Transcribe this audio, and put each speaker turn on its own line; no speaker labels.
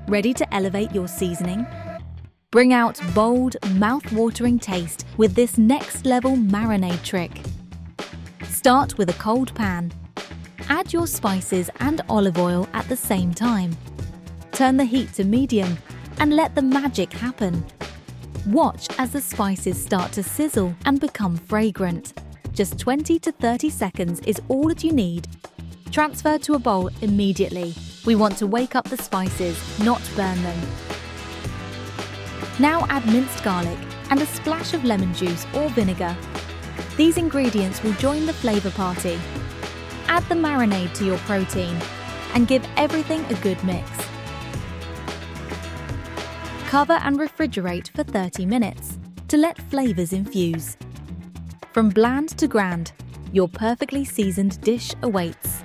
Ready to elevate your seasoning? Bring out bold, mouth-watering taste with this next-level marinade trick. Start with a cold pan. Add your spices and olive oil at the same time. Turn the heat to medium and let the magic happen. Watch as the spices start to sizzle and become fragrant. Just 20 to 30 seconds is all that you need. Transfer to a bowl immediately. We want to wake up the spices, not burn them. Now add minced garlic and a splash of lemon juice or vinegar. These ingredients will join the flavour party. Add the marinade to your protein and give everything a good mix. Cover and refrigerate for 30 minutes to let flavours infuse. From bland to grand, your perfectly seasoned dish awaits.